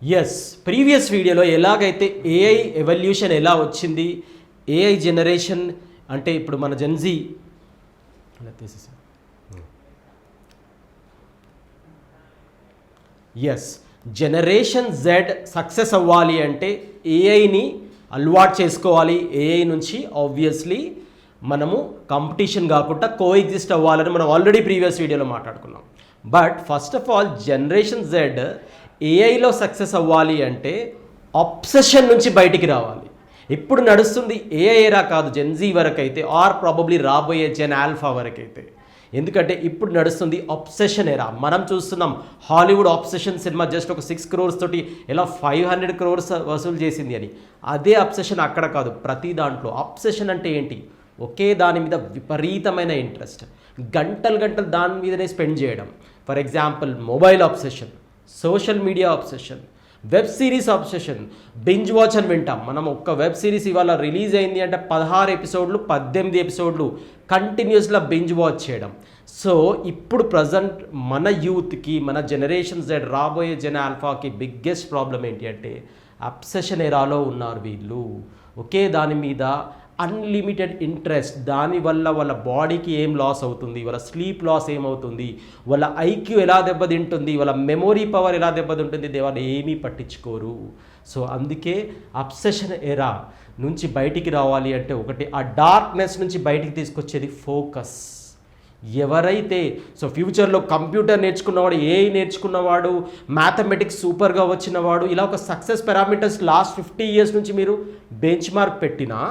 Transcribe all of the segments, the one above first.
Yes, previous వీడియోలో ఎలాగైతే AI evolution ఎలా వచ్చింది, ఏఐ జనరేషన్ అంటే ఇప్పుడు మన జెన్జీ అలా తీసేసా. ఎస్, జనరేషన్ జెడ్ సక్సెస్ అవ్వాలి అంటే ఏఐని అలవాటు చేసుకోవాలి. ఏఐ నుంచి ఆబ్వియస్లీ మనము కాంపిటీషన్ కాకుండా కోఎగ్జిస్ట్ అవ్వాలని మనం ఆల్రెడీ ప్రీవియస్ వీడియోలో మాట్లాడుకున్నాం. But first of all generation Z ఏఐలో సక్సెస్ అవ్వాలి అంటే అబ్సెషన్ నుంచి బయటికి రావాలి. ఇప్పుడు నడుస్తుంది ఏఐ ఎరా కాదు, జెన్జీ వరకు అయితే ఆర్ ప్రాబబ్లీ రాబోయే జెన్ ఆల్ఫా వరకు అయితే. ఎందుకంటే ఇప్పుడు నడుస్తుంది అబ్సెషన్ ఎరా. మనం చూస్తున్నాం హాలీవుడ్ అబ్సెషన్ సినిమా జస్ట్ ఒక 6 crores తోటి ఎలా 500 crores వసూలు చేసింది అని. అదే అబ్సెషన్ అక్కడ కాదు, ప్రతి దాంట్లో. అబ్సెషన్ అంటే ఏంటి? ఒకే దాని మీద విపరీతమైన ఇంట్రెస్ట్, గంటలు గంటలు దాని మీదనే స్పెండ్ చేయడం. For example mobile obsession, social media obsession, web series obsession, binge watch అని వింటాం మనం. ఒక్క వెబ్ సిరీస్ ఇవాళ రిలీజ్ అయింది అంటే 16 ఎపిసోడ్లు 18 ఎపిసోడ్లు కంటిన్యూస్గా బింజ్ వాచ్ చేయడం. సో ఇప్పుడు ప్రజెంట్ మన యూత్కి, మన జనరేషన్ జెడ్, రాబోయే జెన్ ఆల్ఫాకి బిగ్గెస్ట్ ప్రాబ్లం ఏంటి అంటే అబ్సెషన్ ఎరాలో ఉన్నారు వీళ్ళు. ఒకే దాని మీద అన్లిమిటెడ్ ఇంట్రెస్ట్. దానివల్ల వాళ్ళ బాడీకి ఏం లాస్ అవుతుంది, వాళ్ళ స్లీప్ లాస్ ఏమవుతుంది, వాళ్ళ ఐక్యూ ఎలా దెబ్బతింటుంది, వాళ్ళ మెమొరీ పవర్ ఎలా దెబ్బతింటుంది, వాళ్ళు ఏమీ పట్టించుకోరు. సో అందుకే అబ్సెషన్ ఎరా నుంచి బయటికి రావాలి అంటే ఒకటి, ఆ డార్క్నెస్ నుంచి బయటికి తీసుకొచ్చేది ఫోకస్. ఎవరైతే ఫ్యూచర్లో కంప్యూటర్ నేర్చుకున్నవాడు, ఏఐ నేర్చుకున్నవాడు, మ్యాథమెటిక్స్ సూపర్గా వచ్చినవాడు, ఇలా ఒక సక్సెస్ పారామీటర్స్ లాస్ట్ 50 years నుంచి మీరు బెంచ్ మార్క్ పెట్టినా,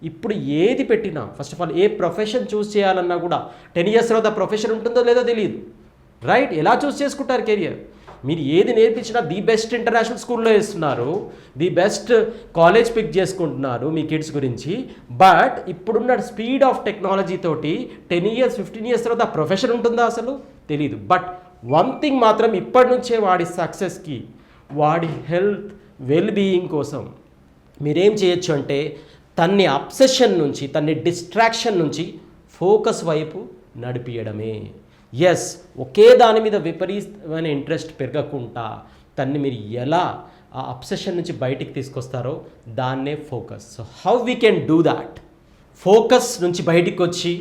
ఇప్పుడు ఏది పెట్టినా, first of all A profession చూస్ చేయాలన్నా కూడా 10 years తర్వాత ప్రొఫెషన్ ఉంటుందో లేదో తెలియదు, రైట్? ఎలా చూస్ చేసుకుంటారు కెరియర్? మీరు ఏది నేర్పించినా ది బెస్ట్ ఇంటర్నేషనల్ స్కూల్లో వేస్తున్నారు, ది బెస్ట్ కాలేజ్ పిక్ చేసుకుంటున్నారు మీ కిడ్స్ గురించి. బట్ ఇప్పుడున్న స్పీడ్ ఆఫ్ టెక్నాలజీ తోటి 10 years 15 years తర్వాత ప్రొఫెషన్ ఉంటుందా అసలు తెలియదు. బట్ వన్ థింగ్ మాత్రం ఇప్పటి నుంచే వాడి సక్సెస్కి, వాడి హెల్త్ వెల్ బీయింగ్ కోసం మీరేం చేయొచ్చు అంటే తన్ని అబ్సెషన్ నుంచి, తన్ని డిస్ట్రాక్షన్ నుంచి ఫోకస్ వైపు నడిపియడమే. ఎస్, ఒకే దాని మీద విపరీతమైన ఇంట్రెస్ట్ పెరగకుండా తన్ని మీరు ఎలా ఆ అబ్సెషన్ నుంచి బయటికి తీసుకొస్తారో దాన్నే focus. So how we can do that? Focus నుంచి బయటికి వచ్చి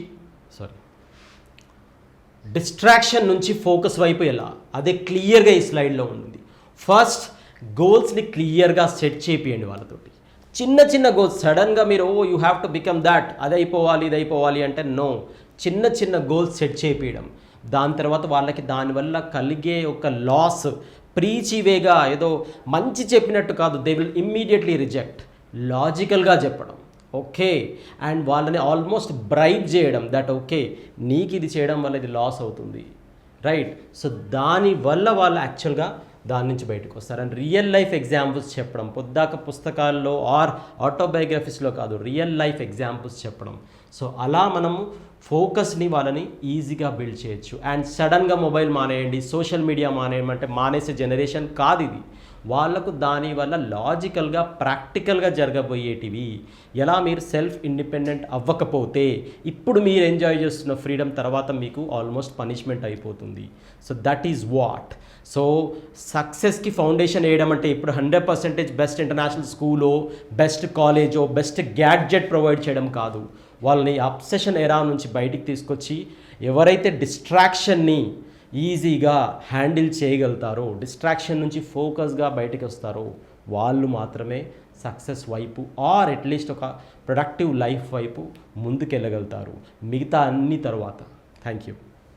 డిస్ట్రాక్షన్ నుంచి ఫోకస్ వైపు ఎలా, అదే క్లియర్గా ఈ స్లైడ్లో ఉంది. ఫస్ట్ గోల్స్ని క్లియర్గా సెట్ చేపియండి వాళ్ళతోటి. చిన్న చిన్న గోల్స్. సడన్గా మీరు you have to become that, అది అయిపోవాలి ఇది అయిపోవాలి అంటే నో. చిన్న చిన్న గోల్స్ సెట్ చేపించడం, దాని తర్వాత వాళ్ళకి దానివల్ల కలిగే ఒక లాస్ ప్రీచివేగా ఏదో మంచి చెప్పినట్టు కాదు, దే విల్ ఇమ్మీడియట్లీ రిజెక్ట్. లాజికల్గా చెప్పడం, ఓకే, అండ్ వాళ్ళని ఆల్మోస్ట్ బ్రైబ్ చేయడం దట్ ఓకే నీకు ఇది చేయడం వల్ల ఇది లాస్ అవుతుంది, రైట్? సో దానివల్ల వాళ్ళు యాక్చువల్గా దాని నుంచి బయటకు వస్తారు. అండ్ రియల్ లైఫ్ ఎగ్జాంపుల్స్ చెప్పడం, పొద్దాక పుస్తకాల్లో ఆర్ ఆటోబయోగ్రఫీస్లో కాదు, రియల్ లైఫ్ ఎగ్జాంపుల్స్ చెప్పడం. సో అలా మనము ఫోకస్ని వాళ్ళని ఈజీగా బిల్డ్ చేయొచ్చు. అండ్ సడన్గా మొబైల్ మానేయండి, సోషల్ మీడియా మానేయమంటే మానేసే జనరేషన్ కాదు ఇది. వాళ్లకు దానివల్ల లాజికల్గా ప్రాక్టికల్గా జరగబోయేటివి, ఎలా మీరు సెల్ఫ్ ఇండిపెండెంట్ అవ్వకపోతే ఇప్పుడు మీరు ఎంజాయ్ చేస్తున్న ఫ్రీడమ్ తర్వాత మీకు ఆల్మోస్ట్ పనిష్మెంట్ అయిపోతుంది. So that is what. So సక్సెస్కి ఫౌండేషన్ వేయడం అంటే ఇప్పుడు 100% బెస్ట్ ఇంటర్నేషనల్ స్కూలో, బెస్ట్ కాలేజో, బెస్ట్ గ్యాడ్జెట్ ప్రొవైడ్ చేయడం కాదు. వాళ్ళని అబ్సెషన్ ఎరా నుంచి బయటికి తీసుకొచ్చి ఎవరైతే డిస్ట్రాక్షన్ని ఈజీగా హ్యాండిల్ చేయగలుగుతారో, డిస్ట్రాక్షన్ నుంచి ఫోకస్గా బయటకు వస్తారో వాళ్ళు మాత్రమే సక్సెస్ వైపు ఆర్ అట్లీస్ట్ ఒక ప్రొడక్టివ్ లైఫ్ వైపు ముందుకెళ్ళగలుగుతారు. మిగతా అన్ని తర్వాత. Thank you.